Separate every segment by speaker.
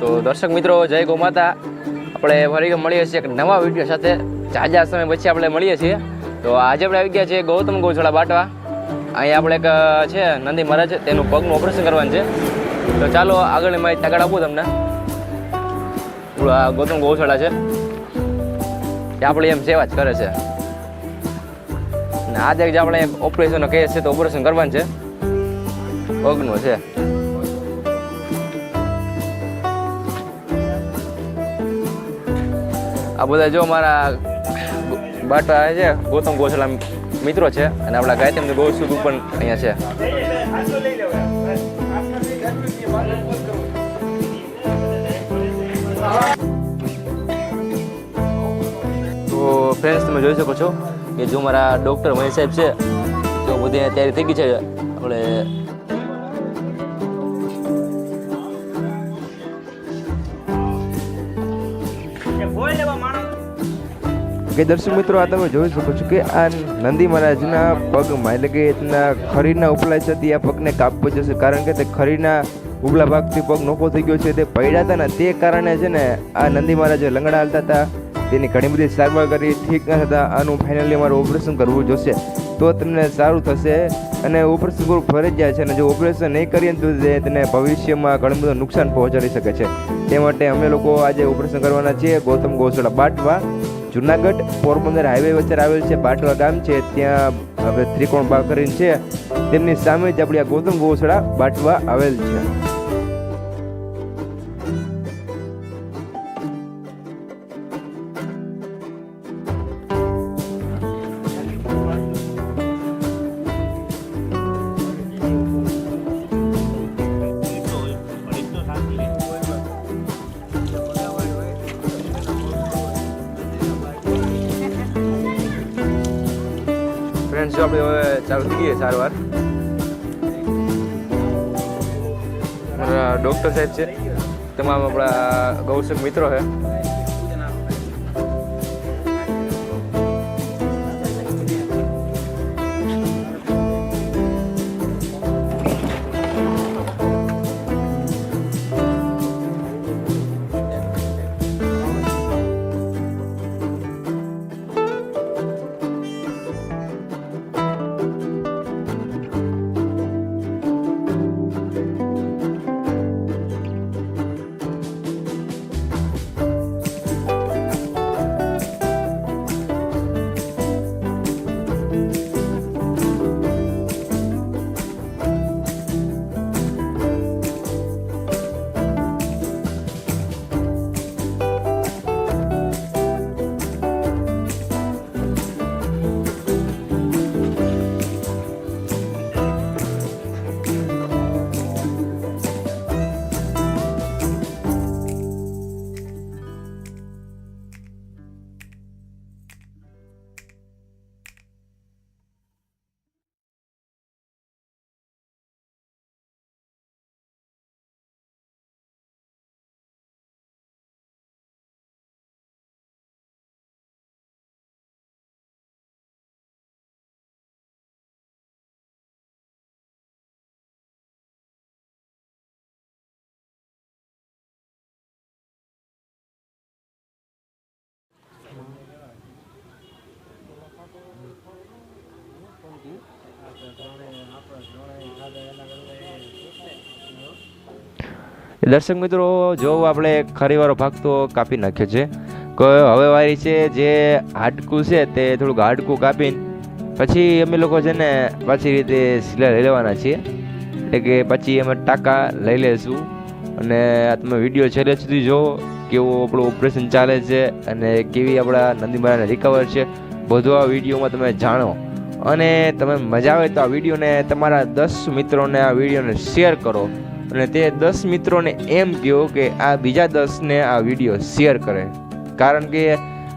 Speaker 1: તો દર્શક મિત્રો, જય ગૌ માતા. આપણે ફરી મળીએ છીએ એક નવા વિડીયો સાથે. ઝાઝા સમય પછી આપણે મળીએ છીએ. તો આજે આપણે આવી ગયા છીએ ગૌતમ ગૌશાળા બાટવા. અહીંયા આપણે એક છે નંદી મહારાજ, તેનું પગનું ઓપરેશન કરવાનું છે. તો ચાલો આગળની માહિતી આગળ આપું તમને. ગૌતમ ગૌશાળા છે કે આપણે એમ સેવા જ કરે છે. અને આજે જે આપણે ઓપરેશનનો કેસ છે તો ઓપરેશન કરવાનું છે, પગનું છે. આ બધા જો મારા બાટા છે, ગૌતમ ગૌશાળા મિત્રો છે. અને આપણા ગાયત્રી ગૌસુદ પણ અહીંયા છે. તો ફ્રેન્ડ્સ, તમે જોઈ શકો છો કે જો મારા ડૉક્ટર મહેશ સાહેબ છે, તો બધી તૈયારી થઈ ગઈ છે. આપણે
Speaker 2: કે દર્શક મિત્રો, આ તમે જોઈ શકો છો કે આ નંદી મહારાજના પગમાં એટલે કે એના ખરીના ઉપલા છે તે આ પગને કાપવો જશે, કારણ કે તે ખરીના ઉપલા ભાગથી પગ નોખો થઈ ગયો છે. તે પડ્યા હતા ને તે કારણે છે ને આ નંદી મહારાજ લંગડા હાલતા હતા, તેની ઘણી બધી સારવાર કરી, ઠીક ન થતા. આનું ફાઇનલી અમારે ઓપરેશન કરવું જોશે તો તમને સારું થશે. અને ઓપરેશન કરવું ફરજિયાત છે. અને જો ઓપરેશન નહીં કરીએ તો તેને ભવિષ્યમાં ઘણું બધું નુકસાન પહોંચાડી શકે છે. તે માટે અમે લોકો આજે ઓપરેશન કરવાના છીએ. ગૌતમ ગૌશાળા બાટવા, જુનાગઢ પોરબંદર હાઈવે વચ્ચે આવેલ છે. બાટવા ગામ છે, ત્યાં આપણે ત્રિકોણ બાગ કરીને છે, તેમની સામે જ આપણી આ ગૌતમ ગૌશાળા બાટવા આવેલ છે.
Speaker 1: ફ્રેન્ડ્સ, જો આપણે હવે ચાલુ થઈ ગઈ સારવાર. મારા ડૉક્ટર સાહેબ છે, તમામ આપણા ગૌસેવક મિત્રો છે.
Speaker 2: દર્શક મિત્રો, જો આપણે ખરીવાળો ભાગ તો કાપી નાખ્યો છે. હવે વારી છે જે હાડકું છે તે થોડુંક હાડકું કાપીને પછી અમે લોકો છે ને પાછી રીતે સિલા લઈ લેવાના છીએ. એટલે કે પછી અમે ટાંકા લઈ લેશું. અને આ તમે વિડીયો છેલ્લે સુધી જુઓ, કેવું આપણું ઓપરેશન ચાલે છે અને કેવી આપણા નંદી મહારાજને રિકવર છે, બધું આ વિડીયોમાં તમે જાણો. અને તમે મજા આવે તો આ વિડીયોને તમારા 10 મિત્રોને આ વિડીયોને શેર કરો. અને તે 10 મિત્રોને એમ કહો કે આ બીજા 10ને આ વિડીયો શેર કરે, કારણ કે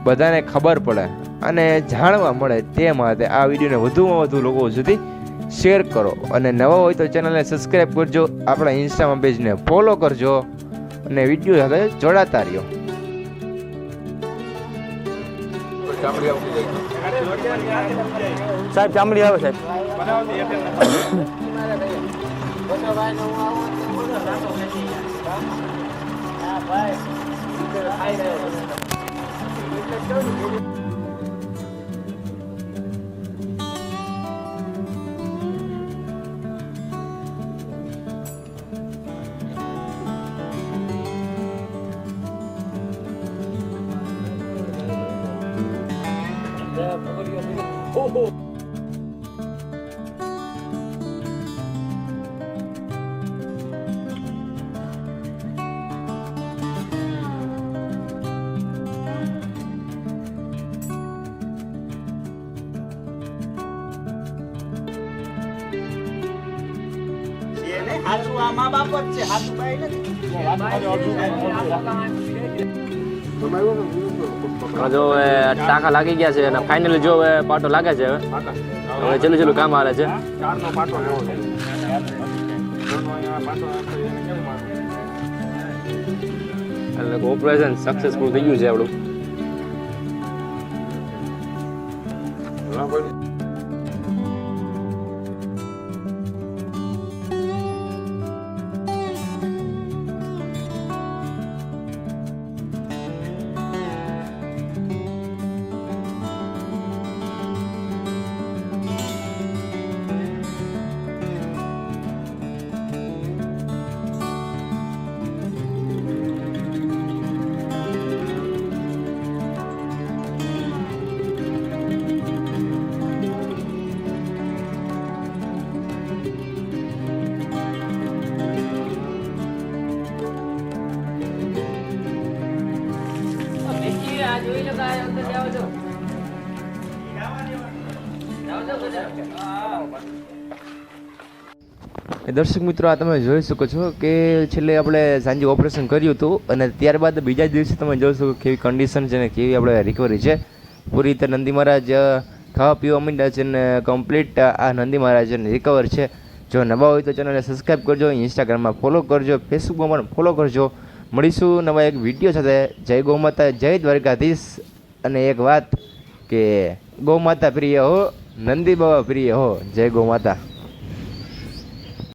Speaker 2: બધાને ખબર પડે અને જાણવા મળે. તે માટે આ વિડીયોને વધુમાં વધુ લોકો સુધી શેર કરો. અને નવા હોય તો ચેનલને સબસ્ક્રાઈબ કરજો, આપણા ઇન્સ્ટામાં પેજને ફોલો કરજો અને વિડીયો સાથે જોડાતા રહ્યો.
Speaker 1: સાહેબ ચામડી આવે સાહેબ. જો ટાંકા લાગી ગયા છે અને ફાઇનલી જો હવે પાટો લાગે છે હવે છેલ્લું છેલ્લું કામ હાલે છે એટલે ઓપરેશન સક્સેસફુલ થઈ ગયું છે આપણું
Speaker 2: દર્શક મિત્રો, આ તમે જોઈ શકો છો કે છેલ્લે આપણે સાંજે ઓપરેશન કર્યું હતું અને ત્યારબાદ બીજા દિવસે તમે જોઈ શકો કેવી કન્ડિશન છે ને કેવી આપણે રિકવરી છે. પૂરી રીતે નંદી મહારાજ ખાવા પીવા માંડ્યા છે ને કમ્પ્લીટ આ નંદી મહારાજ રિકવર છે. જો નવા હોય તો ચેનલને સબસ્ક્રાઈબ કરજો, ઇન્સ્ટાગ્રામમાં ફોલો કરજો, ફેસબુકમાં પણ ફોલો કરજો. મળીશું નવા એક વિડીયો સાથે. જય ગૌ માતા, જય દ્વારકાધીશ. અને એક વાત કે ગૌ માતા પ્રિય હો, નંદી બાબા પ્રિય હો. જય ગૌ માતા.